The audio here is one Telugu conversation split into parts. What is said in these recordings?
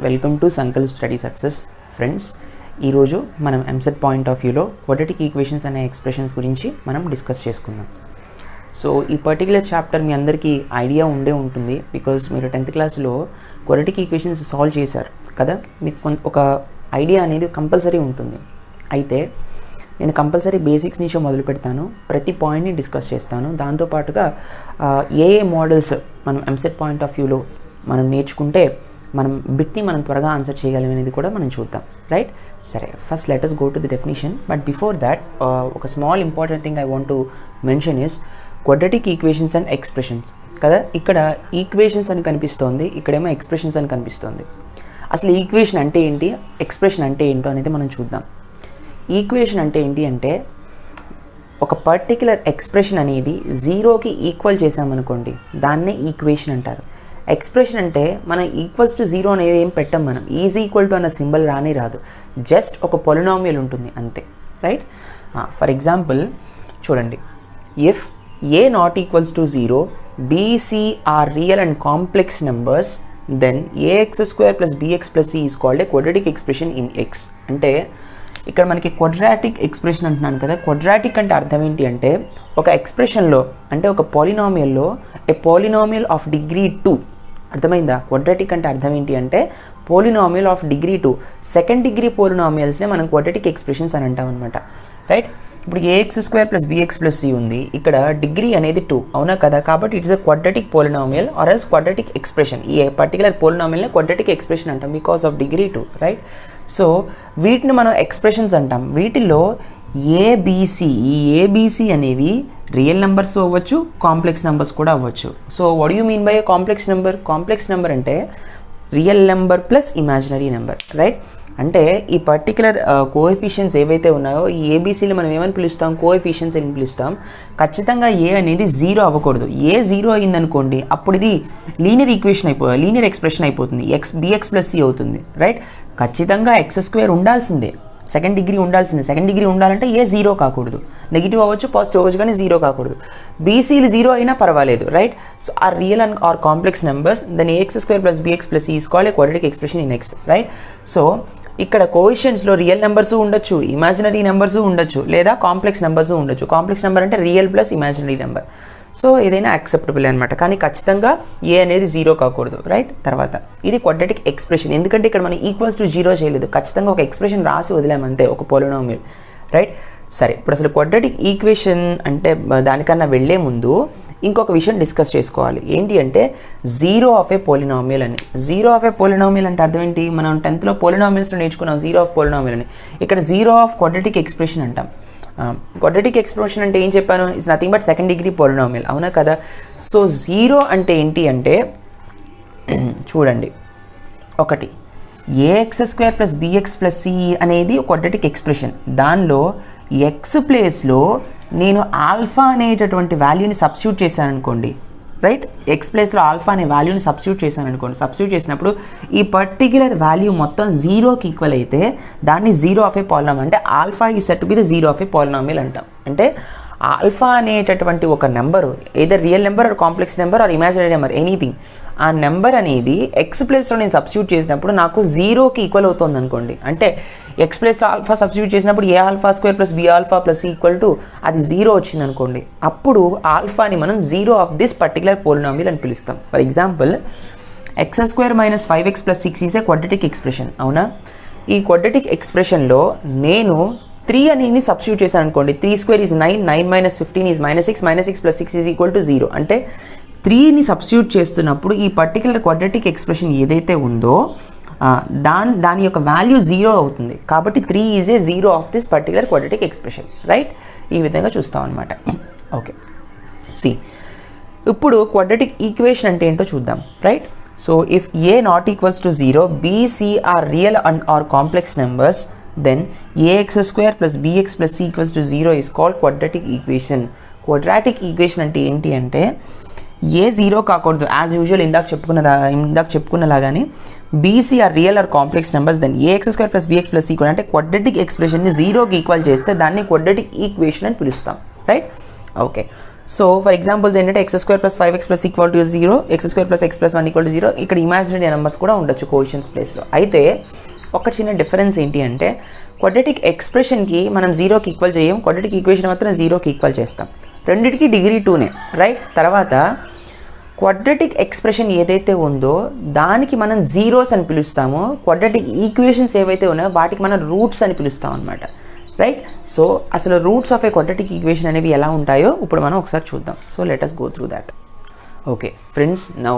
Welcome to Sankalp study success friends. ఈరోజు మనం ఎంసెట్ పాయింట్ ఆఫ్ వ్యూలో క్వాడ్రాటిక్ ఈక్వేషన్స్ అనే ఎక్స్ప్రెషన్స్ గురించి మనం డిస్కస్ చేసుకుందాం. సో ఈ పర్టికులర్ చాప్టర్ మీ అందరికీ ఐడియా ఉంటుంది బికాజ్ మీరు 10th క్లాస్లో క్వాడ్రాటిక్ ఈక్వేషన్స్ సాల్వ్ చేశారు కదా. మీకు ఒక ఐడియా అనేది కంపల్సరీ ఉంటుంది. అయితే నేను కంపల్సరీ బేసిక్స్ నుంచి మొదలు పెడతాను, ప్రతి పాయింట్ని డిస్కస్ చేస్తాను. దాంతోపాటుగా ఏ మోడల్స్ మనం ఎంసెట్ పాయింట్ ఆఫ్ వ్యూలో మనం నేర్చుకుంటే మనం బిట్ని మనం త్వరగా ఆన్సర్ చేయగలం అనేది కూడా మనం చూద్దాం, రైట్? సరే, first let us go to the definition. But before that ఒక small important thing I want to mention is quadratic equations and expressions కదా. ఇక్కడ ఈక్వేషన్స్ అని కనిపిస్తోంది, ఇక్కడేమో ఎక్స్ప్రెషన్స్ అని కనిపిస్తోంది. అసలు ఈక్వేషన్ అంటే ఏంటి, ఎక్స్ప్రెషన్ అంటే ఏంటో అనేది మనం చూద్దాం. ఈక్వేషన్ అంటే ఏంటి అంటే ఒక పర్టిక్యులర్ ఎక్స్ప్రెషన్ అనేది జీరోకి ఈక్వల్ చేసామనుకోండి, దాన్నే ఈక్వేషన్ అంటారు. ఎక్స్ప్రెషన్ అంటే మనం ఈక్వల్స్ టు జీరో అనేది ఏం పెట్టాం, మనం ఈజ్ ఈక్వల్ టు అన్న సింబల్ రాదు, జస్ట్ ఒక పొలినామియల్ ఉంటుంది అంతే, రైట్? ఫర్ ఎగ్జాంపుల్ చూడండి, if A not equals to zero, B C are real and complex numbers, then A X square plus B X plus C is called a quadratic expression in X. అంటే ఇక్కడ మనకి క్వాడ్రాటిక్ ఎక్స్ప్రెషన్ అంటున్నాను కదా. క్వాడ్రాటిక్ అంటే అర్థం ఏంటి అంటే ఒక ఎక్స్ప్రెషన్లో అంటే ఒక పాలినామియల్లో ఏ పాలినామియల్ ఆఫ్ డిగ్రీ 2, అర్థమైందా? క్వాడ్రాటిక్ అంటే అర్థం ఏంటి అంటే polynomial of degree 2, second degree పోలినామియల్స్నే మనం క్వాడ్రాటిక్ ఎక్స్ప్రెషన్స్ అని అంటాం అనమాట, రైట్? ఇప్పుడు A X square plus B X plus C ఉంది, ఇక్కడ డిగ్రీ అనేది 2, అవునా కదా? కాబట్టి it's a quadratic polynomial or else quadratic expression. ఈ పర్టికులర్ పోలినామియల్ని క్వాడ్రాటిక్ ఎక్స్ప్రెషన్ అంటాం because of degree 2, right? So వీటిని మనం ఎక్స్ప్రెషన్స్ అంటాం. వీటిల్లో ఏబిసి, ఈ ఏబిసి అనేవి రియల్ నెంబర్స్ అవ్వచ్చు, కాంప్లెక్స్ నెంబర్స్ కూడా అవ్వచ్చు. So what you mean by a complex number? Complex number అంటే real number plus imaginary number, right? అంటే ఈ పర్టికులర్ కోఎఫిషియన్స్ ఏవైతే ఉన్నాయో ఈ ఏబీసీలు మనం ఏమని పిలుస్తాం, కోఎఫిషియన్స్ అని పిలుస్తాం. ఖచ్చితంగా ఏ అనేది జీరో అవ్వకూడదు. ఏ జీరో అయిందనుకోండి అప్పుడు ఇది లీనియర్ ఈక్వేషన్ అయిపోతుంది, లీనియర్ ఎక్స్ప్రెషన్ అయిపోతుంది, బిఎక్స్ ప్లస్ సి అవుతుంది, రైట్? ఖచ్చితంగా ఎక్స్ స్క్వేర్ ఉండాల్సిందే, సెకండ్ డిగ్రీ ఉండాల్సిందే. సెకండ్ డిగ్రీ ఉండాలంటే ఏ జీరో కాకూడదు, నెగిటివ్ అవ్వచ్చు, పాజిటివ్ అవ్వచ్చు, కానీ జీరో కాకూడదు. బీసీలు జీరో అయినా పర్వాలేదు, right? So are real and are complex numbers, then A X square plus B X plus C is called a quadratic expression in X, right? సో ఇక్కడ కోఎఫిషియెంట్స్లో రియల్ నెంబర్స్ ఉండొచ్చు, ఇమాజినరీ నెంబర్స్ ఉండొచ్చు, లేదా కాంప్లెక్స్ నెంబర్స్ ఉండొచ్చు. కాంప్లెక్స్ నెంబర్ అంటే real plus imaginary number. So ఏదైనా యాక్సెప్టబుల్ అనమాట, కానీ ఖచ్చితంగా ఏ అనేది జీరో కాకూడదు, రైట్? తర్వాత ఇది క్వాడ్రాటిక్ ఎక్స్ప్రెషన్, ఎందుకంటే ఇక్కడ మనం ఈక్వల్స్ టు జీరో చేయలేదు, ఖచ్చితంగా ఒక ఎక్స్ప్రెషన్ రాసి వదిలేమంతే, ఒక పోలినామియల్, రైట్? సరే, ఇప్పుడు అసలు క్వాడ్రాటిక్ ఈక్వేషన్ అంటే దానికన్నా వెళ్లే ముందు ఇంకొక విషయం డిస్కస్ చేసుకోవాలి. ఏంటి అంటే జీరో ఆఫ్ ఏ పోలినామియల్ అని. జీరో ఆఫ్ ఏ పోలినామియల్ అంటే అర్థం ఏంటి? మనం 10th పోలినామియల్స్లో నేర్చుకున్నాం జీరో ఆఫ్ పోలినామియల్ అని. ఇక్కడ జీరో ఆఫ్ క్వాడ్రాటిక్ ఎక్స్ప్రెషన్ అంటాం. క్వాడ్రాటిక్ ఎక్స్ప్రెషన్ అంటే ఏం చెప్పాను? It's nothing but second degree polynomial, అవునా కదా? సో జీరో అంటే ఏంటి అంటే చూడండి, ఒకటి A X square plus B X plus C అనేది క్వాడ్రాటిక్ ఎక్స్ప్రెషన్. దానిలో ఎక్స్ ప్లేస్లో నేను ఆల్ఫా అనేటటువంటి వాల్యూని సబ్స్టిట్యూట్ చేశాను అనుకోండి, రైట్? ఎక్స్ ప్లేస్లో ఆల్ఫా అనే వాల్యూని సబ్స్టిట్యూట్ చేశాను అనుకోండి. సబ్స్టిట్యూట్ చేసినప్పుడు ఈ పర్టిక్యులర్ వాల్యూ మొత్తం జీరోకి ఈక్వల్ అయితే దాన్ని జీరో ఆఫ్ ఏ పాలినామియల్ అంటే alpha is said be the zero of a polynomial అంటాం. అంటే ఆల్ఫా అనేటటువంటి ఒక number either real number or complex number or imaginary number, anything, ఆ నెంబర్ అనేది ఎక్స్ ప్లేస్లో నేను సబ్స్టిట్యూట్ చేసినప్పుడు నాకు జీరోకి ఈక్వల్ అవుతుంది అనుకోండి. అంటే ఎక్స్ ప్లేస్లో ఆల్ఫా సబ్స్టిట్యూట్ చేసినప్పుడు A alpha square plus B alpha plus equal to అది జీరో వచ్చింది అనుకోండి, అప్పుడు ఆల్ఫాని మనం zero of this particular polynomial అని పిలుస్తాం. For example X square minus 5x plus 6 is a quadratic expression, అవునా? ఈ క్వాడ్రాటిక్ ఎక్స్ప్రెషన్లో నేను 3 అనేది సబ్స్టిట్యూట్ చేశాను అనుకోండి. 3 square is 9, 9 minus 15 is -6, -6 plus 6 is equal to 0. అంటే 3ని సబ్స్టిట్యూట్ చేస్తున్నప్పుడు ఈ పర్టికులర్ క్వాడ్రాటిక్ ఎక్స్ప్రెషన్ ఏదైతే ఉందో దాని యొక్క వాల్యూ జీరో అవుతుంది. కాబట్టి 3 is a zero of this particular quadratic expression, right? ఈ విధంగా చూస్తాం అనమాట. ఓకే, సి ఇప్పుడు క్వాడ్రాటిక్ ఈక్వేషన్ అంటే ఏంటో చూద్దాం, right? So if A not equals to zero, B C are real and are complex numbers, then A X square plus B X plus C equals to zero is called quadratic equation. Quadratic equation అంటే ఏంటి అంటే ఏ జీరో కాకూడదు, యాజ్ యూజువల్ ఇందాక చెప్పుకున్నలాగానే B C are real are complex numbers, then A X square plus B X plus equal అంటే క్వాడ్రాటిక్ ఎక్స్ప్రెషన్ని జీరోకి ఈక్వల్ చేస్తే దాన్ని క్వాడ్రాటిక్ ఈక్వేషన్ అని పిలుస్తాం, right? Okay, so for examples ఏంటంటే x square plus 5x plus equal to 0, x square plus x plus 1 equal to 0. ఇక్కడ ఇమాజినరీ నెంబర్స్ కూడా ఉండొచ్చు కోఎఫిషియెంట్స్ ప్లేస్లో. అయితే ఒక చిన్న డిఫరెన్స్ ఏంటి అంటే క్వాడ్రాటిక్ ఎక్స్ప్రెషన్కి మనం 0కి ఈక్వల్ చేయం, క్వాడ్రాటిక్ ఈక్వేషన్ మాత్రం 0కి ఈక్వల్ చేస్తాం. రెండింటికి డిగ్రీ 2నే, రైట్. తర్వాత క్వాడ్రాటిక్ ఎక్స్ప్రెషన్ ఏదైతే ఉందో దానికి మనం జీరోస్ అని పిలుస్తామో, క్వాడ్రాటిక్ ఈక్వేషన్స్ ఏవైతే ఉన్నాయో వాటికి మనం రూట్స్ అని పిలుస్తాం అనమాట, రైట్. సో అసలు roots of a quadratic equation అనేవి ఎలా ఉంటాయో ఇప్పుడు మనం ఒకసారి చూద్దాం. So let us go through that. Okay friends, now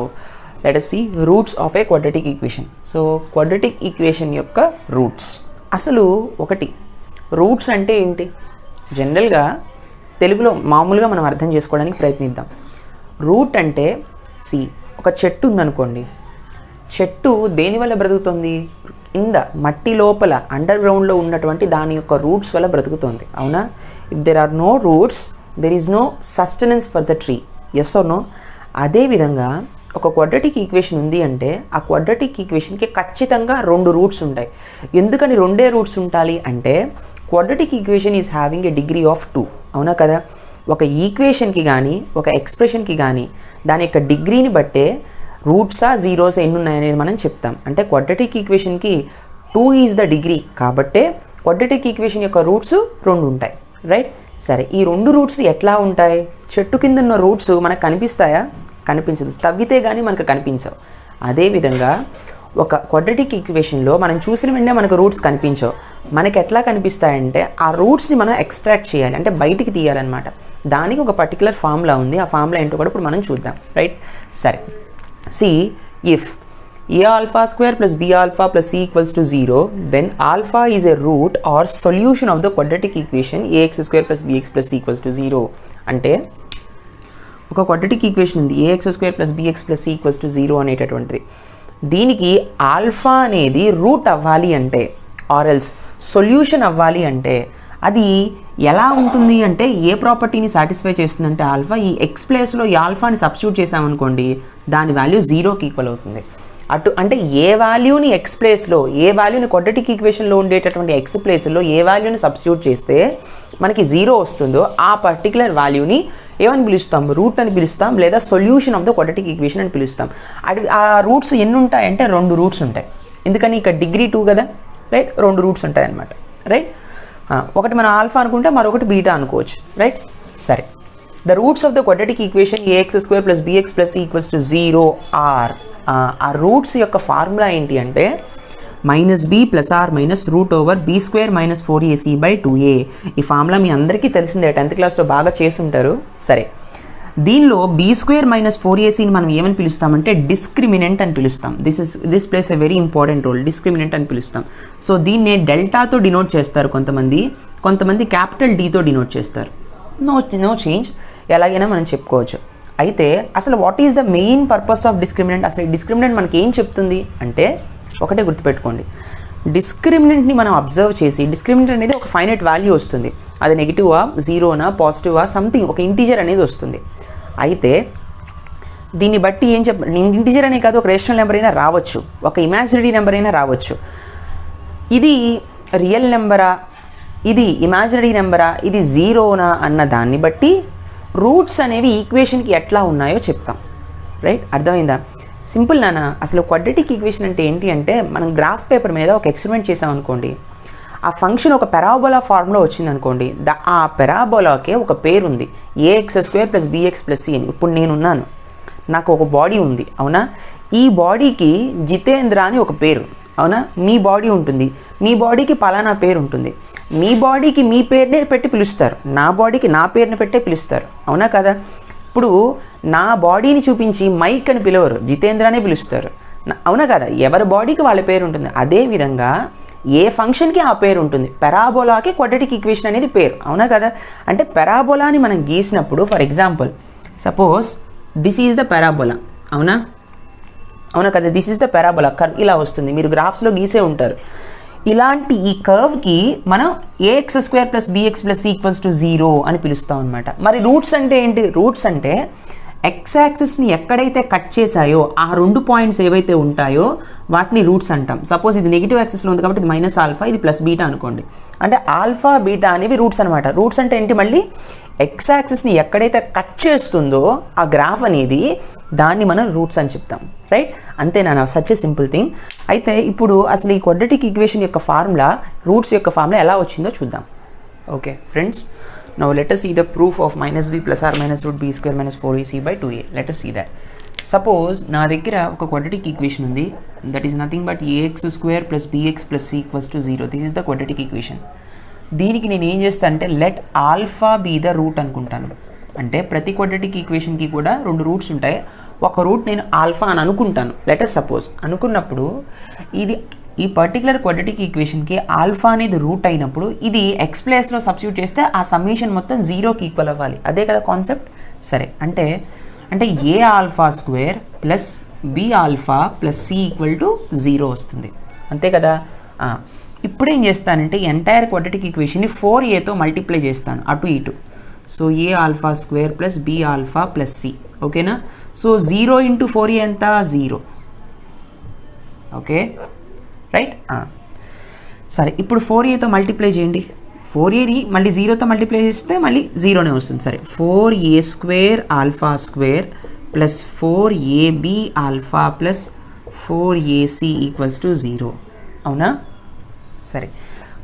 let us see roots of a quadratic equation. So quadratic equation యొక్క రూట్స్. అసలు ఒకటి రూట్స్ అంటే ఏంటి? జనరల్గా తెలుగులో మామూలుగా మనం అర్థం చేసుకోవడానికి ప్రయత్నిద్దాం. రూట్ అంటే ఒక చెట్టు ఉందనుకోండి, చెట్టు దేనివల్ల బ్రతుకుతుంది? కింద మట్టి లోపల అండర్ గ్రౌండ్లో ఉన్నటువంటి దాని యొక్క రూట్స్ వల్ల బ్రతుకుతుంది, అవునా? If there are no roots there is no sustenance for the tree, yes or no? అదేవిధంగా ఒక క్వాడ్రాటిక్ ఈక్వేషన్ ఉంది అంటే ఆ క్వాడ్రాటిక్ ఈక్వేషన్కి ఖచ్చితంగా 2 రూట్స్ ఉంటాయి. ఎందుకని 2 రూట్స్ ఉండాలి అంటే quadratic equation is having a degree of 2, అవునా కదా? ఒక ఈక్వేషన్కి కానీ ఒక ఎక్స్ప్రెషన్కి కానీ దాని యొక్క డిగ్రీని బట్టే రూట్సా జీరోస్ ఎన్ని ఉన్నాయనేది మనం చెప్తాం. అంటే క్వాడ్రాటిక్ ఈక్వేషన్కి 2 ఈజ్ ద డిగ్రీ కాబట్టే క్వాడ్రాటిక్ ఈక్వేషన్ యొక్క రూట్స్ 2 ఉంటాయి, రైట్. సరే, ఈ 2 రూట్స్ ఎట్లా ఉంటాయి? చెట్టు కింద ఉన్న రూట్స్ మనకు కనిపిస్తాయా? కనిపించదు, తవ్వితే కానీ మనకు కనిపించవు. అదేవిధంగా ఒక క్వాడ్రాటిక్ ఈక్వేషన్లో మనం చూసిన వెంటనే మనకు రూట్స్ కనిపించవు. మనకి ఎట్లా కనిపిస్తాయంటే ఆ రూట్స్ని మనం ఎక్స్ట్రాక్ట్ చేయాలి, అంటే బయటికి తీయాలన్నమాట. దానికి ఒక పర్టికులర్ ఫార్ములా ఉంది, ఆ ఫార్ములా ఏంటో కూడా ఇప్పుడు మనం చూద్దాం, రైట్. సరే, if a alpha square plus b alpha plus c equals to 0, then alpha is a root or solution of the quadratic equation ax square plus bx plus c equals to 0. అంటే ఒక క్వాడ్రాటిక్ ఈక్వేషన్ ఉంది, ax square plus bx plus c equals to 0 అనేటటువంటిది. దీనికి ఆల్ఫా అనేది రూట్ అవ్వాలి అంటే ఆర్ ఎల్స్ సొల్యూషన్ అవ్వాలి అంటే అది ఎలా ఉంటుంది అంటే ఏ ప్రాపర్టీని సాటిస్ఫై చేస్తుందంటే ఆల్ఫా ఈ ఎక్స్ ప్లేస్లో ఈ ఆల్ఫాని సబ్స్టిట్యూట్ చేసామనుకోండి దాని వాల్యూ 0కి ఈక్వల్ అవుతుంది. అంటే ఏ వాల్యూని ఎక్స్ ప్లేస్లో, ఏ వాల్యూని క్వాడ్రాటిక్ ఈక్వేషన్లో ఉండేటటువంటి ఎక్స్ ప్లేస్లో ఏ వాల్యూని సబ్స్టిట్యూట్ చేస్తే మనకి 0 వస్తుందో ఆ పర్టికులర్ వాల్యూని ఏమని పిలుస్తాం? రూట్ అని పిలుస్తాం, లేదా solution of the quadratic equation అని పిలుస్తాం. ఆ రూట్స్ ఎన్ని ఉంటాయంటే 2 రూట్స్ ఉంటాయి. ఎందుకని ఇక్కడ డిగ్రీ 2 కదా, రైట్. 2 రూట్స్ ఉంటాయి అన్నమాట, రైట్. ఒకటి మనం ఆల్ఫా అనుకుంటే మరొకటి బీటా అనుకోవచ్చు, రైట్. సరే, the roots of the quadratic equation ax square plus bx plus c equals to 0 are, ఆ రూట్స్ యొక్క ఫార్ములా ఏంటి అంటే -b + r √b² - 4ac/2a. ఈ ఫార్ములా మీ అందరికీ తెలిసిందే, 10th క్లాస్లో బాగా చేసుంటారు. సరే, దీనిలో b² - 4ac మనం ఏమని పిలుస్తామంటే డిస్క్రిమినెంట్ అని పిలుస్తాం. This plays a very important role, discriminant అని పిలుస్తాం. సో దీన్ని డెల్టాతో డినోట్ చేస్తారు కొంతమంది క్యాపిటల్ డీతో డినోట్ చేస్తారు. నో చేంజ్, ఎలాగైనా మనం చెప్పుకోవచ్చు. అయితే అసలు what is the main purpose of discriminant? అసలు డిస్క్రిమినెంట్ మనకి ఏం చెప్తుంది అంటే ఒకటే గుర్తుపెట్టుకోండి, డిస్క్రిమినెంట్ని మనం అబ్జర్వ్ చేసి డిస్క్రిమినెంట్ అనేది ఒక ఫైనైట్ వాల్యూ వస్తుంది, అది నెగిటివా, జీరోనా, పాజిటివా, సంథింగ్ ఒక ఇంటీజర్ అనేది వస్తుంది. అయితే దీన్ని బట్టి ఏం ఇంటీజర్ అనే కాదు, ఒక రేషనల్ నెంబర్ అయినా రావచ్చు, ఒక ఇమాజినరీ నెంబర్ అయినా రావచ్చు. ఇది రియల్ నెంబరా, ఇది ఇమాజినరీ నెంబరా, ఇది జీరోనా అన్న దాన్ని బట్టి రూట్స్ అనేవి ఈక్వేషన్కి ఎట్లా ఉన్నాయో చెప్తాం, రైట్. అర్థమైందా? సింపుల్ నాన్న. అసలు క్వాడ్రాటిక్ ఈక్వేషన్ అంటే ఏంటి అంటే మనం గ్రాఫ్ పేపర్ మీద ఒక ఎక్స్పెరిమెంట్ చేసామనుకోండి, ఆ ఫంక్షన్ ఒక పెరాబోలా ఫార్మ్లో వచ్చిందనుకోండి, ఆ పెరాబోలాకే ఒక పేరు ఉంది, ax² + bx + c అని. ఇప్పుడు నేనున్నాను, నాకు ఒక బాడీ ఉంది, అవునా? ఈ బాడీకి జితేంద్ర అని ఒక పేరు, అవునా? మీ బాడీ ఉంటుంది, మీ బాడీకి పలానా పేరు ఉంటుంది. మీ బాడీకి మీ పేరునే పెట్టి పిలుస్తారు, నా బాడీకి నా పేరుని పెట్టే పిలుస్తారు, అవునా కదా? ఇప్పుడు నా బాడీని చూపించి మైక్ అని పిలవరు, జితేంద్ర అనే పిలుస్తారు, అవునా కదా? ఎవరి బాడీకి వాళ్ళ పేరు ఉంటుంది. అదేవిధంగా ఏ ఫంక్షన్కి ఆ పేరు ఉంటుంది. పెరాబోలాకి క్వాడ్రాటిక్ ఈక్వేషన్ అనేది పేరు, అవునా కదా? అంటే పెరాబోలాని మనం గీసినప్పుడు for example suppose this is the parabola, అవునా కదా? This is the parabola curve ఇలా వస్తుంది, మీరు గ్రాఫ్స్లో గీసే ఉంటారు. ఇలాంటి ఈ కర్వ్కి మనం ax² + bx + c equals to 0 అని పిలుస్తాం అనమాట. మరి రూట్స్ అంటే ఏంటి? రూట్స్ అంటే ఎక్స్ యాక్సిస్ని ఎక్కడైతే కట్ చేశాయో ఆ 2 పాయింట్స్ ఏవైతే ఉంటాయో వాటిని రూట్స్ అంటాం. సపోజ్ ఇది నెగిటివ్ యాక్సిస్లో ఉంది కాబట్టి ఇది మైనస్ ఆల్ఫా, ఇది ప్లస్ బీటా అనుకోండి. అంటే ఆల్ఫా బీటా అనేవి రూట్స్ అనమాట. రూట్స్ అంటే ఏంటి, మళ్ళీ ఎక్స్ యాక్సిస్ని ఎక్కడైతే కట్ చేస్తుందో ఆ గ్రాఫ్ అనేది దాన్ని మనం రూట్స్ అని చెప్తాం. రైట్, అంతేనా? Such a simple thing. అయితే ఇప్పుడు అసలు ఈ క్వాడ్రాటిక్ ఈక్వేషన్ యొక్క ఫార్ములా, రూట్స్ యొక్క ఫార్ములా ఎలా వచ్చిందో చూద్దాం. Okay friends, now let us see the proof of minus b plus or minus root b square minus 4ac by 2a. Let us see that. Suppose నా దగ్గర ఒక quadratic equation ఉంది, that is nothing but ax square plus bx plus c equals to 0. This is the quadratic equation. దీనికి నేను ఏం చేస్తాను అంటే let alpha be the root అనుకుంటాను. అంటే ప్రతి క్వాడ్రాటిక్ ఈక్వేషన్కి కూడా 2 రూట్స్ ఉంటాయి. ఒక రూట్ నేను ఆల్ఫా అని అనుకుంటాను. లెట్ us సపోజ్ అనుకున్నప్పుడు ఇది ఈ పర్టికులర్ క్వాడ్రాటిక్ ఈక్వేషన్కి ఆల్ఫా అనేది రూట్ అయినప్పుడు ఇది ఎక్స్ ప్లేస్లో సబ్స్టిట్యూట్ చేస్తే ఆ సమ్మేషన్ మొత్తం 0కి ఈక్వల్ అవ్వాలి. అదే కదా కాన్సెప్ట్. సరే, అంటే a alpha square plus B alpha plus c equal to 0 వస్తుంది. అంతే కదా. ఇప్పుడు ఏం చేస్తానంటే ఎంటైర్ క్వాడ్రాటిక్ ఈక్వేషన్ని 4aతో మల్టిప్లై చేస్తాను అటు ఇటు. So a alpha square plus B alpha plus c. ఓకేనా. సో 0 ఇంటూ 4a ఎంత, 0. Okay right. సరే, ఇప్పుడు 4aతో మల్టిప్లై చేయండి. 4aని మళ్ళీ 0తో మల్టిప్లై చేస్తే మళ్ళీ 0నే వస్తుంది. సరే, 4a square alpha square plus 4ab alpha plus 4ac equals to 0. అవునా. సరే,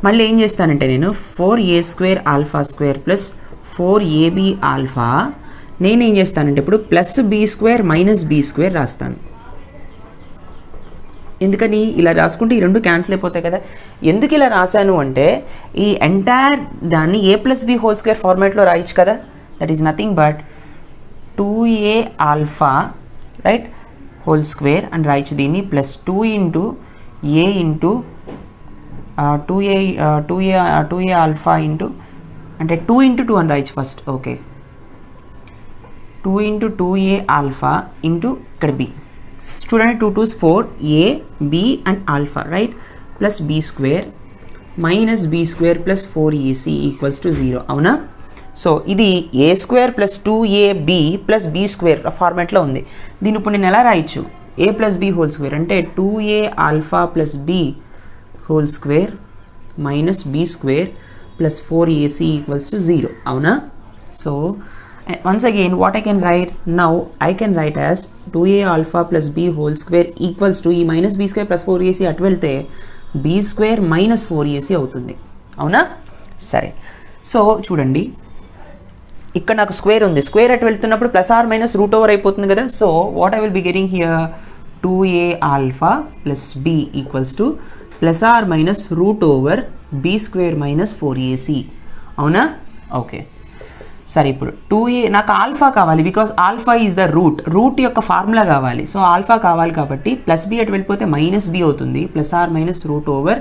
మళ్ళీ ఏం చేస్తానంటే నేను 4a square alpha square plus 4ab alpha నేనేం చేస్తానంటే ఇప్పుడు plus B square minus B square రాస్తాను. ఎందుకని ఇలా రాసుకుంటే ఈ 2 క్యాన్సిల్ అయిపోతాయి కదా. ఎందుకు ఇలా రాశాను అంటే ఈ ఎంటైర్ దాన్ని A plus B whole square ఫార్మాట్లో రాయొచ్చు కదా. That is nothing but 2a alpha right whole square అని రాయొచ్చు దీన్ని, plus 2 into A into 2a alpha into అంటే 2 ఇంటూ 2 అని రాయొచ్చు first. Okay, 2 into 2a alpha into ఇక్కడ బి. చూడండి, 2 2s 4 a b and alpha right plus B square minus B square plus 4ac equals to 0. అవునా. సో ఇది ఏ square plus 2ab plus B square ఫార్మాట్లో ఉంది. దీన్ని ఇప్పుడు నేను ఎలా రాయొచ్చు, a plus B whole square అంటే 2a alpha plus B whole square minus B square plus 4ac equals to 0. అవునా. So once again what I can write now, I can write as 2a alpha plus b whole square equals to e minus b square plus 4ac అటు వెళ్తే b square minus 4ac అవుతుంది. అవునా. సరే, సో చూడండి ఇక్కడ నాకు స్క్వేర్ ఉంది, స్క్వేర్ అటు వెళ్తున్నప్పుడు plus or minus root over అయిపోతుంది కదా. So what I will be getting here 2a alpha plus b equals to plus or minus root over b square minus 4ac. అవునా. ఓకే, సరే, ఇప్పుడు 2a నాకు ఆల్ఫా కావాలి because alpha is the root యొక్క ఫార్ములా కావాలి. సో ఆల్ఫా కావాలి కాబట్టి ప్లస్ బి అటు వెళ్ళిపోతే మైనస్ బి అవుతుంది, plus or minus root over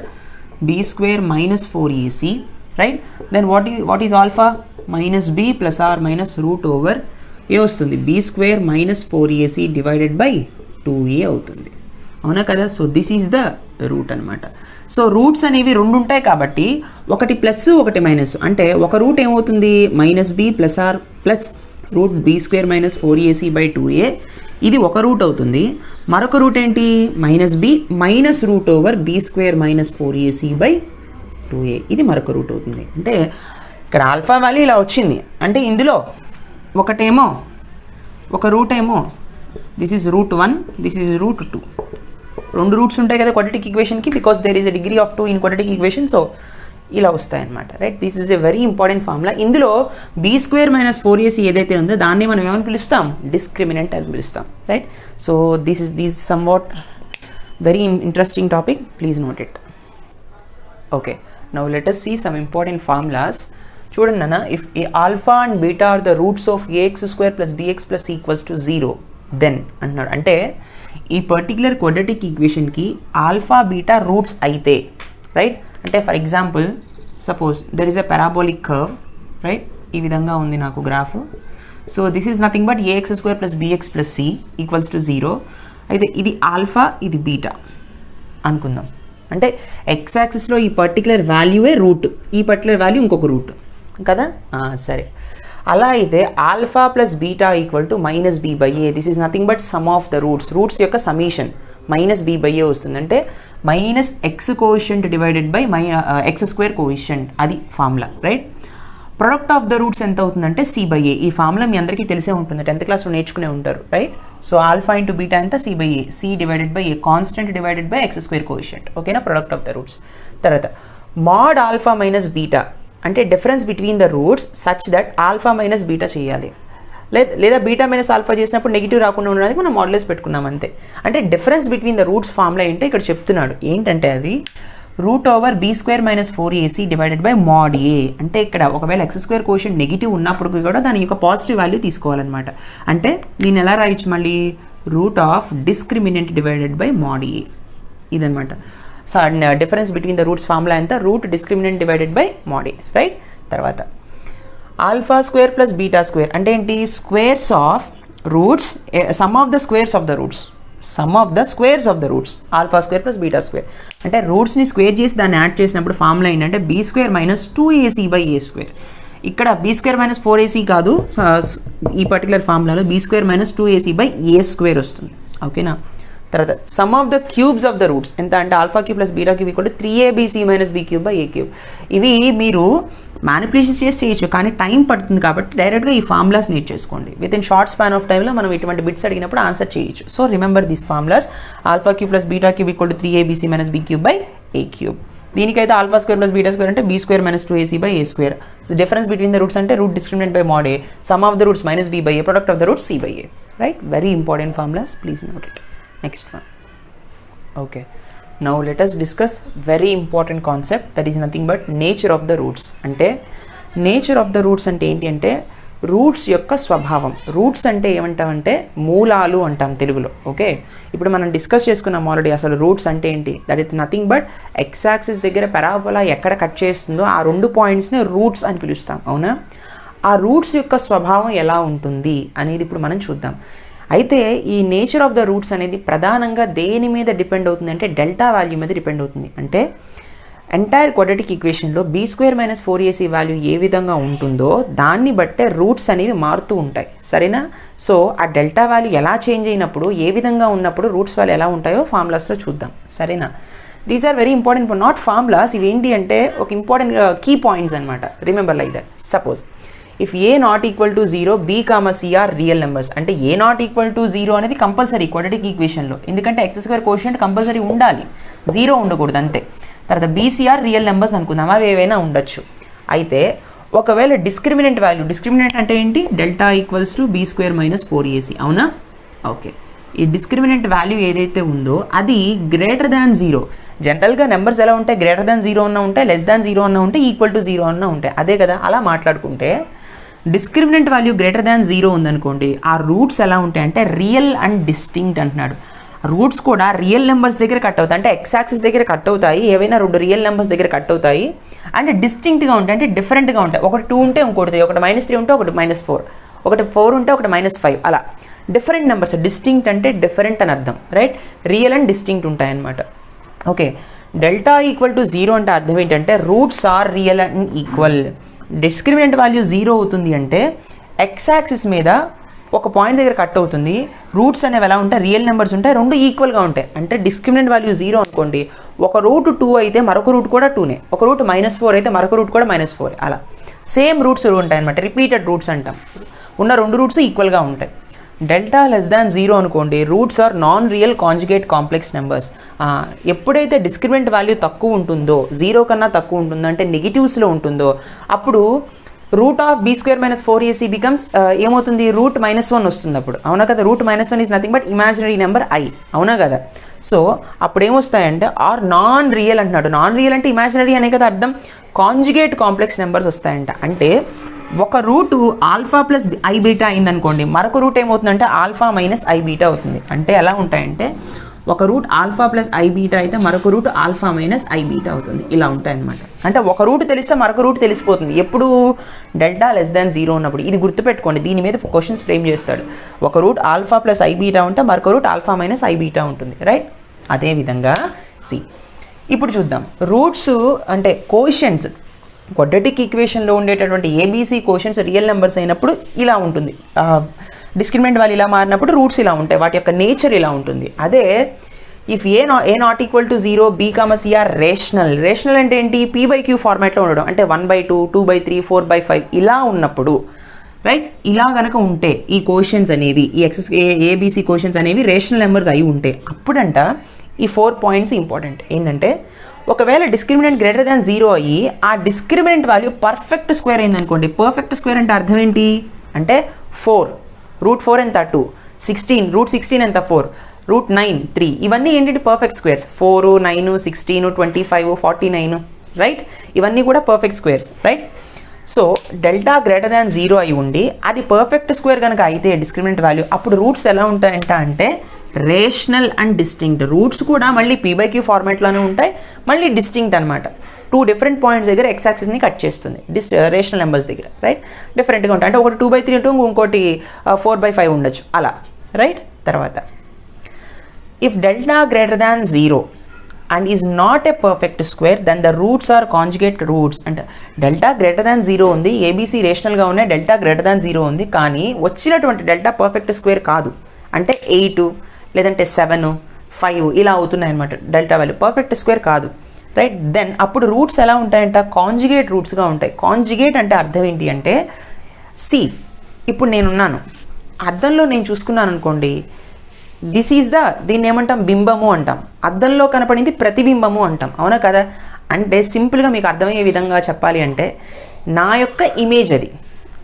be square minus 4ac right. Then what is alpha, minus B plus or minus root over a వస్తుంది, b square minus 4ac divided by 2a అవుతుంది. అవునా కదా. So this is the root అనమాట. సో రూట్స్ అనేవి 2 ఉంటాయి కాబట్టి ఒకటి ప్లస్ ఒకటి మైనస్, అంటే ఒక రూట్ ఏమవుతుంది minus B plus or plus root B square minus 4ac by 2a, ఇది ఒక రూట్ అవుతుంది. మరొక రూట్ ఏంటి, minus B minus root over be square minus 4ac by 2a, ఇది మరొక రూట్ అవుతుంది. అంటే ఇక్కడ ఆల్ఫా వాల్యూ ఇలా వచ్చింది అంటే ఇందులో ఒకటేమో ఒక రూట్ ఏమో this is root 1, this is root 2. 2 roots ఉంటాయి కదా క్వాడ్రాటిక్ ఈక్వేషన్కి, because there is a degree of 2 in quadratic equation. So ఇలా వస్తాయన్నమాట right. This is a very important formula. ఇందులో బీ స్క్వేర్ మైనస్ 4ac ఏదైతే ఉందో దాన్ని మనం ఏమని పిలుస్తాం, డిస్క్రిమినెంట్ అని పిలుస్తాం right. So this is somewhat very interesting topic, please note it. Okay, now let us see some important formulas. చూడండి అన్న, if alpha and beta are the roots of ax square plus bx plus equals to 0 then అంటున్నాడు. అంటే ఈ పర్టికులర్ క్వాడ్రాటిక్ ఈక్వేషన్కి ఆల్ఫా బీటా రూట్స్ అయితే రైట్. అంటే for example suppose there is a parabolic curve right, ఈ విధంగా ఉంది నాకు graph. So this is nothing but ax square plus bx plus c equals to 0. అయితే ఇది ఆల్ఫా ఇది బీటా అనుకుందాం. అంటే ఎక్స్ యాక్సిస్లో ఈ పర్టికులర్ వాల్యూవే రూట్, ఈ పర్టికులర్ వాల్యూ ఇంకొక రూట్ కదా. సరే, అలా అయితే alpha plus beta equal to minus b by a. This is nothing but sum of the roots యొక్క summation minus b by a వస్తుంది. అంటే minus x coefficient divided by x square coefficient, అది formula, right. Product of the roots ఎంత అవుతుందంటే సి బై ఏ. ఈ ఫార్ములా మీ అందరికీ తెలిసే ఉంటుంది, 10th క్లాస్లో నేర్చుకునే ఉంటారు, right. So alpha into beta ఎంత, c by a, c divided by a constant divided by x square coefficient, ఓకేనా, ప్రొడక్ట్ ఆఫ్ ద రూట్స్. తర్వాత మాడ్ ఆల్ఫా మైనస్ బీటా అంటే difference between the roots such that alpha minus beta చేయాలి. లేదా బీటా మైనస్ ఆల్ఫా చేసినప్పుడు నెగిటివ్ రాకుండా ఉండడానికి మనం మాడ్యులస్ పెట్టుకున్నాం అంతే. అంటే difference between the roots formula ఏంటో ఇక్కడ చెప్తున్నాడు. ఏంటంటే అది root over be square minus 4ac divided by mod a. అంటే ఇక్కడ ఒకవేళ ఎక్స్ స్క్వేర్ కోషెంట్ నెగిటివ్ ఉన్నప్పుడు కూడా దాని యొక్క పాజిటివ్ వాల్యూ తీసుకోవాలన్నమాట. అంటే దీన్ని ఎలా రాయొచ్చు మళ్ళీ, root of discriminant divided by mod a, ఇదనమాట. So difference between the roots formula ఎంత, root discriminant divided by mod a, right. తర్వాత alpha square plus beta square అంటే ఏంటి, squares of roots, sum of the squares of the roots, sum of the squares of the roots, alpha square plus beta square. అంటే రూట్స్ని స్క్వేర్ చేసి దాన్ని యాడ్ చేసినప్పుడు ఫార్ములా ఏంటంటే b square minus 2ac by a square. ఇక్కడ బీ స్క్వేర్ మైనస్ 4ac కాదు, ఈ పర్టికులర్ ఫార్ములాలో b square minus 2ac by a square వస్తుంది, ఓకేనా. తర్వాత sum of the cubes of the roots ఎంత అంటే alpha cube plus beta cube equal to 3abc minus b cube by a cube. ఇవి మీరు మ్యానిపులేషన్ చేసి చేయొచ్చు, కానీ టైం పడుతుంది కాబట్టి డైరెక్ట్గా ఈ ఫార్ములాస్ నేర్చేసుకోండి. With in short span of టైంలో మనం ఇటువంటి బిట్స్ అడిగినప్పుడు ఆన్సర్ చేయొచ్చు. So remember this formulas, alpha cube plus beta cube equal to 3abc minus b cube by a cube. దీనికైతే alpha square plus beta square అంటే b square minus 2ac by a square. So difference between the roots అంటే root discriminant by mod a, sum of the roots minus b by a, product of the roots C by A, right. Very important formulas, please note it. Next one. Okay, now let us discuss very important concept, that is nothing but nature of the roots. అంటే నేచర్ ఆఫ్ ద రూట్స్ అంటే ఏంటి అంటే రూట్స్ యొక్క స్వభావం. రూట్స్ అంటే ఏమంటామంటే మూలాలు అంటాం తెలుగులో, ఓకే. ఇప్పుడు మనం డిస్కస్ చేసుకున్నాం ఆల్రెడీ అసలు రూట్స్ అంటే ఏంటి. That is nothing but X axis దగ్గర పారాబోలా ఎక్కడ కట్ చేస్తుందో ఆ 2 పాయింట్స్ని రూట్స్ అని పిలుస్తాం, అవునా. ఆ రూట్స్ యొక్క స్వభావం ఎలా ఉంటుంది అనేది ఇప్పుడు మనం చూద్దాం. అయితే ఈ నేచర్ ఆఫ్ ద రూట్స్ అనేది ప్రధానంగా దేని మీద డిపెండ్ అవుతుంది అంటే డెల్టా వాల్యూ మీద డిపెండ్ అవుతుంది. అంటే ఎంటైర్ క్వాడ్రాటిక్ ఈక్వేషన్లో b square minus 4ac value ఏ విధంగా ఉంటుందో దాన్ని బట్టే రూట్స్ అనేవి మారుతూ ఉంటాయి, సరేనా. సో ఆ డెల్టా వాల్యూ ఎలా చేంజ్ అయినప్పుడు ఏ విధంగా ఉన్నప్పుడు రూట్స్ వాల్యూ ఎలా ఉంటాయో ఫార్ములాస్లో చూద్దాం, సరేనా. These are very important, not formulas, ఇవి ఏంటి అంటే ఒక ఇంపార్టెంట్ కీ పాయింట్స్ అనమాట. Remember like that. Suppose if A not equal to 0 be comma C are real numbers. అంటే ఏ నాట్ ఈక్వల్ టు 0 అనేది కంపల్సరీ క్వాడ్రాటిక్ ఈక్వేషన్లో, ఎందుకంటే ఎక్స్ స్క్వేర్ కోషెంట్ కంపల్సరీ ఉండాలి, 0 ఉండకూడదు అంతే. తర్వాత బీసీఆర్ రియల్ నెంబర్స్ అనుకుందాం, అవి ఏవైనా ఉండొచ్చు. అయితే ఒకవేళ డిస్క్రిమినెంట్ వాల్యూ, డిస్క్రిమినెంట్ అంటే ఏంటి, delta equals to B square minus 4ac, అవునా. ఓకే, ఈ డిస్క్రిమినెంట్ వాల్యూ ఏదైతే ఉందో అది గ్రేటర్ దాన్ 0. జనరల్గా నెంబర్స్ ఎలా ఉంటాయి, గ్రేటర్ దాన్ 0 అన్నా ఉంటాయి, లెస్ దాన్ 0 అన్నా ఉంటాయి, ఈక్వల్ టు 0 అన్నా ఉంటాయి, అదే కదా. అలా మాట్లాడుకుంటే డిస్క్రిమినెంట్ వాల్యూ గ్రేటర్ దాన్ 0 ఉందనుకోండి, ఆ రూట్స్ ఎలా ఉంటాయి అంటే రియల్ అండ్ డిస్టింక్ట్ అంటున్నాడు. రూట్స్ కూడా రియల్ నెంబర్స్ దగ్గర కట్ అవుతాయి, అంటే ఎక్స్ యాక్సిస్ దగ్గర కట్ అవుతాయి, ఏవైనా 2 రియల్ నెంబర్స్ దగ్గర కట్ అవుతాయి. అండ్ డిస్టింక్ట్గా ఉంటాయి, అంటే డిఫరెంట్గా ఉంటాయి. ఒకటి 2 ఉంటే ఇంకోటి 3, ఒకటి -3 ఉంటే ఒకటి -4, ఒకటి 4 ఉంటే ఒకటి -5, అలా డిఫరెంట్ నెంబర్స్. డిస్టింక్ట్ అంటే డిఫరెంట్ అని అర్థం, రైట్. రియల్ అండ్ డిస్టింక్ట్ ఉంటాయి అన్నమాట. ఓకే, డెల్టా ఈక్వల్ టు 0 అంటే అర్థం ఏంటంటే roots are real and equal. Discriminant value 0 అవుతుంది అంటే ఎక్స్ యాక్సిస్ మీద ఒక పాయింట్ దగ్గర కట్ అవుతుంది, రూట్స్ అనేవి ఎలా ఉంటాయి, రియల్ నెంబర్స్ ఉంటాయి, 2 ఈక్వల్గా ఉంటాయి. అంటే డిస్క్రిమినెంట్ వాల్యూ 0 అనుకోండి, ఒక రూట్ 2 అయితే మరొక రూట్ కూడా 2నే, ఒక రూట్ -4 అయితే మరొక రూట్ కూడా -4, అలా సేమ్ రూట్స్ ఉంటాయి అనమాట. రిపీటెడ్ రూట్స్ అంటాం, ఉన్న 2 రూట్స్ ఈక్వల్గా ఉంటాయి. డెల్టా లెస్ దాన్ 0 అనుకోండి, roots are non real conjugate complex numbers. ఎప్పుడైతే డిస్క్రిమినెంట్ వాల్యూ తక్కువ ఉంటుందో, 0 కన్నా తక్కువ ఉంటుందో, అంటే నెగిటివ్స్లో ఉంటుందో, అప్పుడు root of b square minus 4ac becomes ఏమవుతుంది, రూట్ -1 వస్తుంది అప్పుడు, అవునా కదా. Root -1 is nothing but imaginary number i, అవునా కదా. సో అప్పుడు ఏమొస్తాయంటే ఆర్ నాన్ రియల్ అంటున్నాడు. నాన్ రియల్ అంటే ఇమాజినరీ అనే కదా అర్థం. కాంజుగేట్ కాంప్లెక్స్ నెంబర్స్ వస్తాయంట. అంటే ఒక root alpha plus i beta అయిందనుకోండి, మరొక రూట్ ఏమవుతుందంటే ఆల్ఫా మైనస్ ఐ బీటా అవుతుంది. అంటే ఎలా ఉంటాయంటే ఒక root alpha plus i beta అయితే మరొక root alpha minus i beta అవుతుంది, ఇలా ఉంటాయన్నమాట. అంటే ఒక రూట్ తెలిస్తే మరొక రూట్ తెలిసిపోతుంది ఎప్పుడు, డెల్టా లెస్ దాన్ 0 ఉన్నప్పుడు. ఇది గుర్తుపెట్టుకోండి, దీని మీద క్వశ్చన్స్ ఫ్రేమ్ చేస్తాడు. ఒక root alpha plus i beta ఉంటే మరొక root alpha minus i beta ఉంటుంది, రైట్. అదేవిధంగా సి. ఇప్పుడు చూద్దాం రూట్స్ అంటే కోఎఫిషియంట్స్. క్వాడ్రాటిక్ ఈక్వేషన్లో ఉండేటటువంటి ఏబీసీ కోషన్స్ రియల్ నెంబర్స్ అయినప్పుడు ఇలా ఉంటుంది, డిస్క్రిమినెంట్ వాల్యూ ఇలా మారినప్పుడు రూట్స్ ఇలా ఉంటాయి, వాటి యొక్క నేచర్ ఇలా ఉంటుంది. అదే if A not equal to 0 be comma C are rational అంటే ఏంటి, p/q ఫార్మాట్లో ఉండడం, అంటే 1/2 2/3 4/5 ఇలా ఉన్నప్పుడు రైట్, ఇలా కనుక ఉంటే ఈ కోషన్స్ అనేవి ఈ ఏబీసీ కోషన్స్ అనేవి రేషనల్ నెంబర్స్ అయి ఉంటే అప్పుడంట ఈ 4 పాయింట్స్ ఇంపార్టెంట్. ఏంటంటే ఒకవేళ డిస్క్రిమినెంట్ గ్రేటర్ దాన్ 0 అయ్యి ఆ డిస్క్రిమినెంట్ వాల్యూ పర్ఫెక్ట్ స్క్వేర్ అయింది అనుకోండి. పర్ఫెక్ట్ స్క్వేర్ అంటే అర్థం ఏంటి అంటే 4 √4 ఎంత 2, 16 √16 ఎంత 4, √9 3, ఇవన్నీ ఏంటంటే పర్ఫెక్ట్ స్క్వేర్స్. 4 9 16 25 49 రైట్, ఇవన్నీ కూడా perfect squares right. So delta greater than 0 అయి ఉండి అది పర్ఫెక్ట్ స్క్వేర్ కనుక అయితే డిస్క్రిమినెంట్ వాల్యూ, అప్పుడు రూట్స్ ఎలా ఉంటాయంట అంటే రేషనల్ అండ్ డిస్టింక్ట్. రూట్స్ కూడా మళ్ళీ p/q ఫార్మాట్లోనే ఉంటాయి, మళ్ళీ డిస్టింక్ట్ అనమాట. 2 డిఫరెంట్ పాయింట్స్ దగ్గర x యాక్సిస్ని కట్ చేస్తుంది రేషనల్ నెంబర్స్ దగ్గర రైట్, డిఫరెంట్గా ఉంటాయి. అంటే ఒకటి 2/3 ఉంటుంది, ఇంకోటి 4/5 ఉండొచ్చు అలా రైట్. తర్వాత if delta greater than 0 and is not a perfect square then the roots are conjugate roots. అంటే డెల్టా గ్రేటర్ దాన్ 0 ఉంది, ఏబీసీ రేషనల్గా ఉన్నాయి, డెల్టా గ్రేటర్ దాన్ 0 ఉంది, కానీ వచ్చినటువంటి డెల్టా పర్ఫెక్ట్ స్క్వేర్ కాదు, అంటే 8 లేదంటే 7 5 ఇలా అవుతున్నాయి అనమాట. డెల్టా వాల్యూ పర్ఫెక్ట్ స్క్వేర్ కాదు రైట్. దెన్ అప్పుడు రూట్స్ ఎలా ఉంటాయంట, కాంజుగేట్ రూట్స్గా ఉంటాయి. కాంజుగేట్ అంటే అర్థం ఏంటి అంటే సి, ఇప్పుడు నేనున్నాను, అద్దంలో నేను చూసుకున్నాను అనుకోండి, దిస్ ఈజ్ దీన్ని ఏమంటాం, బింబము అంటాం. అద్దంలో కనపడింది ప్రతిబింబము అంటాం, అవునా కదా. అంటే సింపుల్గా మీకు అర్థమయ్యే విధంగా చెప్పాలి అంటే నా యొక్క ఇమేజ్ అది,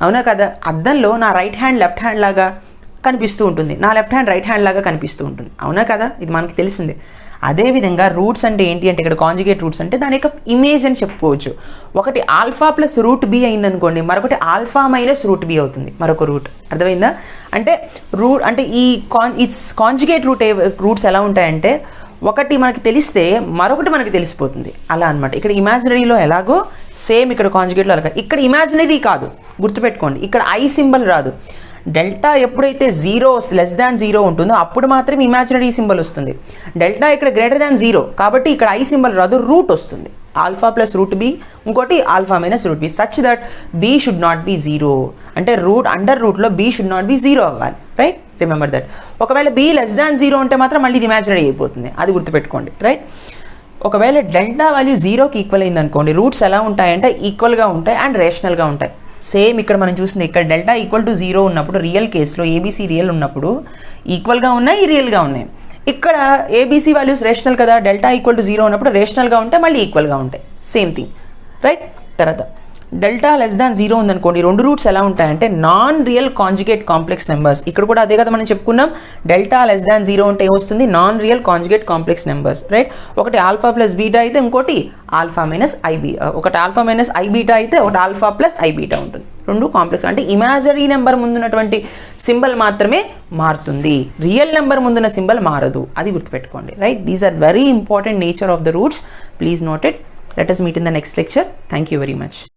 అవునా కదా. అద్దంలో నా రైట్ హ్యాండ్ లెఫ్ట్ హ్యాండ్ లాగా కనిపిస్తూ ఉంటుంది, నా లెఫ్ట్ హ్యాండ్ రైట్ హ్యాండ్ లాగా కనిపిస్తూ ఉంటుంది, అవునా కదా. ఇది మనకి తెలిసిందే. అదేవిధంగా రూట్స్ అంటే ఏంటి అంటే ఇక్కడ కాంజుగేట్ రూట్స్ అంటే దాని యొక్క ఇమేజ్ అని చెప్పుకోవచ్చు. ఒకటి ఆల్ఫా ప్లస్ √b అయిందనుకోండి, మరొకటి ఆల్ఫా మైనస్ √b అవుతుంది మరొక రూట్, అర్థమైందా. అంటే అంటే ఈ కాంజుగేట్ రూట్స్ ఎలా ఉంటాయంటే ఒకటి మనకి తెలిస్తే మరొకటి మనకి తెలిసిపోతుంది అలా అనమాట. ఇక్కడ ఇమాజినరీలో ఎలాగో సేమ్ ఇక్కడ కాంజుగేట్లో అలాగా. ఇక్కడ ఇమాజినరీ కాదు, గుర్తుపెట్టుకోండి, ఇక్కడ ఐ సింబల్ రాదు. డెల్టా ఎప్పుడైతే 0 లెస్ దాన్ 0 ఉంటుందో అప్పుడు మాత్రమే ఇమాజినరీ సింబల్ వస్తుంది. డెల్టా ఇక్కడ గ్రేటర్ దాన్ 0 కాబట్టి ఇక్కడ ఐ సింబల్ రాదు, రూట్ వస్తుంది. ఆల్ఫా ప్లస్ √b, ఇంకోటి alpha minus √b, such that b should not be 0. అంటే అండర్ రూట్లో b షుడ్ నాట్ బి 0 అవ్వాలి రైట్. Remember that. ఒకవేళ b లెస్ దాన్ 0 ఉంటే మాత్రం మళ్ళీ ఇది ఇమాజినరీ అయిపోతుంది, అది గుర్తుపెట్టుకోండి రైట్. ఒకవేళ డెల్టా వాల్యూ 0కి ఈక్వల్ అయింది అనుకోండి, రూట్స్ ఎలా ఉంటాయంటే ఈక్వల్గా ఉంటాయి అండ్ రేషనల్గా ఉంటాయి. సేమ్ ఇక్కడ మనం చూసింది, ఇక్కడ డెల్టా ఈక్వల్ టు 0 ఉన్నప్పుడు రియల్ కేసులో ఏబీసీ రియల్ ఉన్నప్పుడు ఈక్వల్గా ఉన్నాయి, రియల్గా ఉన్నాయి. ఇక్కడ ఏబీసీ వాల్యూస్ రేషనల్ కదా, డెల్టా ఈక్వల్ టు 0 ఉన్నప్పుడు రేషనల్గా ఉంటాయి, మళ్ళీ ఈక్వల్గా ఉంటాయి, సేమ్ థింగ్ రైట్. తర్వాత డెల్టా లెస్ దాన్ 0 ఉందనుకోండి, రెండు రూట్స్ ఎలా ఉంటాయంటే non real conjugate complex numbers. ఇక్కడ కూడా అదే కదా మనం చెప్పుకున్నాం, డెల్టా లెస్ దాన్ 0 ఉంటే ఏమొస్తుంది, non real conjugate complex numbers right. ఒకటి ఆల్ఫా ప్లస్ బీటా అయితే ఇంకోటి ఆల్ఫా మైనస్ ఐబీ, ఒకటి ఆల్ఫా మైనస్ ఐబీటా అయితే ఒకటి ఆల్ఫా ప్లస్ ఐబీటా ఉంటుంది. రెండు కాంప్లెక్స్ అంటే ఇమాజినరీ నెంబర్ ముందున్నటువంటి సింబల్ మాత్రమే మారుతుంది, రియల్ నెంబర్ ముందున్న సింబల్ మారదు, అది గుర్తుపెట్టుకోండి right. These are very important nature of the roots, please note it. Let us meet in the next lecture. Thank you very much.